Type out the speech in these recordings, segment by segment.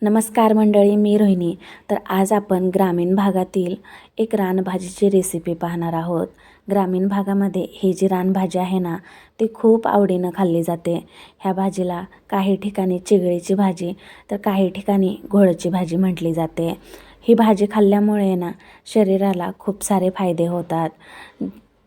नमस्कार मंडळी, मी रोहिणी. तर आज आपण ग्रामीण भागातील एक रानभाजीची रेसिपी पाहणार आहोत. ग्रामीण भागामध्ये ही जी रानभाजी आहे ना, ती खूप आवडीनं खाल्ली जाते. ह्या भाजीला काही ठिकाणी चिगळीची भाजी तर काही ठिकाणी घोळची भाजी म्हटली जाते. ही भाजी खाल्ल्यामुळे ना शरीराला खूप सारे फायदे होतात.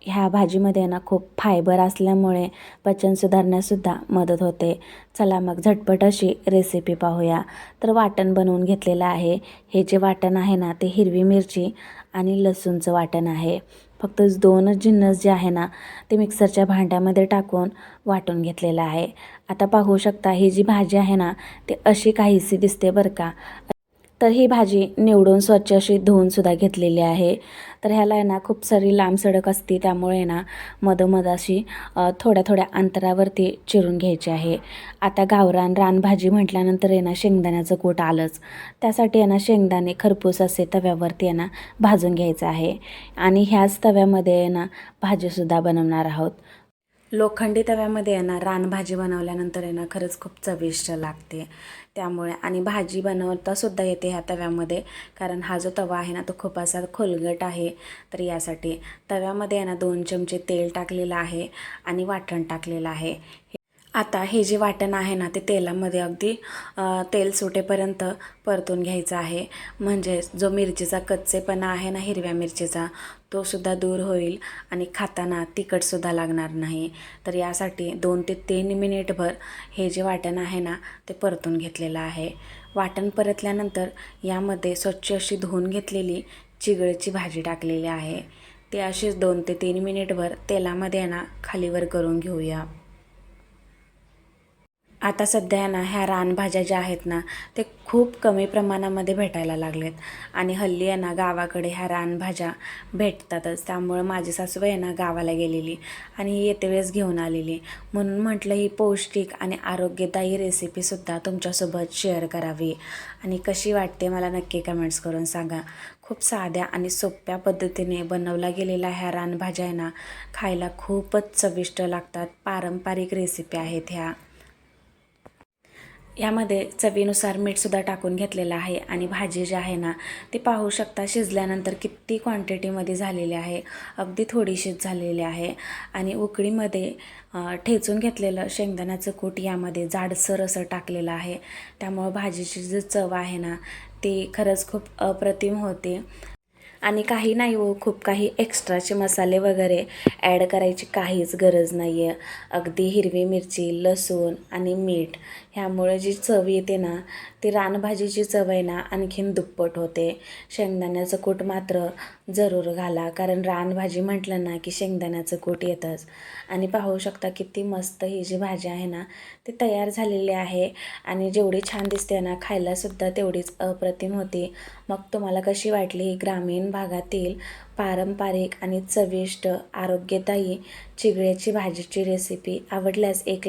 ह्या भाजीमध्ये ना खूप फायबर असल्यामुळे पचन सुधारण्यासुद्धा मदत होते. चला मग झटपट अशी रेसिपी पाहूया. तर वाटण बनवून घेतलेलं आहे. हे जे वाटण आहे ना, ते हिरवी मिरची आणि लसूणचं वाटण आहे. फक्त दोनच जिन्नस जे आहे ना, ते मिक्सरच्या भांड्यामध्ये टाकून वाटून घेतलेलं आहे. आता पाहू शकता ही जी भाजी आहे ना, ती अशी काहीशी दिसते बरं का. तर ही भाजी निवडून स्वच्छ अशी धुवूनसुद्धा घेतलेली आहे. तर ह्याला आहे ना खूप सारी लांब सडक असते, त्यामुळे ना मधोमध अशी थोड्या थोड्या अंतरावरती चिरून घ्यायची आहे. आता गावरान रानभाजी म्हटल्यानंतर आहे ना शेंगदाण्याचं कूट आलंच. त्यासाठी आहे ना शेंगदाणे खरपूस असे तव्यावरती आहे ना भाजून घ्यायचं आहे. आणि ह्याच तव्यामध्ये आहे ना भाजीसुद्धा बनवणार आहोत. लोखंडी तव्यामध्ये आहे ना रानभाजी बनवल्यानंतर आहे ना खरंच खूप चविष्ट लागते. त्यामुळे आणि भाजी बनवतासुद्धा येते ह्या तव्यामध्ये, कारण हा जो तवा आहे ना तो खूप असा खोलगट आहे. तर यासाठी तव्यामध्ये आहे ना 2 चमचे तेल टाकलेलं आहे आणि वाटण टाकलेलं आहे. आता हे जे वाटण आहे ना ते तेलामध्ये अगदी तेल सुटेपर्यंत परतून घ्यायचं आहे. म्हणजे जो मिरचीचा कच्चेपणा आहे ना हिरव्या मिरचीचा, तो सुद्धा दूर होईल आणि खाताना तिखटसुद्धा लागणार नाही. तर यासाठी 2 ते 3 मिनिटभर हे जे वाटण आहे ना ते परतून घेतलेलं आहे. वाटण परतल्यानंतर यामध्ये स्वच्छ अशी धुवून घेतलेली चिगळीची भाजी टाकलेली आहे. ती अशीच 2 ते 3 मिनिटभर तेलामध्ये आहे ना खालीवर करून घेऊया. आता सध्या ना ह्या रानभाज्या ज्या आहेत ना ते खूप कमी प्रमाणामध्ये भेटायला लागलेत. आणि हल्ली आहे ना गावाकडे ह्या रानभाज्या भेटतातच. त्यामुळे माझी सासूबाई आहे ना गावाला गेलेली आणि येते वेळेस घेऊन आलेली. म्हणून म्हटलं ही पौष्टिक आणि आरोग्यदायी रेसिपीसुद्धा तुमच्यासोबत शेअर करावी. आणि कशी वाटते मला नक्की कमेंट्स करून सांगा. खूप साध्या आणि सोप्या पद्धतीने बनवला गेलेल्या ह्या रानभाज्या आहे ना खायला खूपच चविष्ट लागतात. पारंपरिक रेसिपी आहेत ह्या. यामध्ये चवीनुसार मीठसुद्धा टाकून घेतलेलं आहे. आणि भाजी जी आहे ना ती पाहू शकता शिजल्यानंतर किती क्वांटिटीमध्ये झालेली आहे. अगदी थोडीशीच झालेली आहे. आणि उकळीमध्ये ठेचून घेतलेलं शेंगदाण्याचं कूट यामध्ये जाडसर असं टाकलेलं आहे. त्यामुळं भाजीची जी चव आहे ना ती खरंच खूप अप्रतिम होते. आणि काही नाही हो, खूप काही एक्स्ट्राचे मसाले वगैरे ॲड करायची काहीच गरज नाही आहे. अगदी हिरवी मिरची, लसूण आणि मीठ ह्यामुळे जी चव येते ना ती रानभाजीची चव आहे ना आणखीन दुप्पट होते. शेंगदाण्याचं कूट मात्र जरूर घाला, कारण रानभाजी म्हटलं ना की शेंगदाण्याचं कूट येतंच. आणि पाहू शकता किती मस्त ही जी भाजी आहे ना ती तयार झालेली आहे. आणि जेवढी छान दिसते ना खायलासुद्धा तेवढीच अप्रतिम होती. मग तुम्हाला कशी वाटली ही ग्रामीण भागातील पारंपरिक आणि चविष्ट आरोग्यदायी चिगळ्याची भाजीची रेसिपी? आवडल्यास एक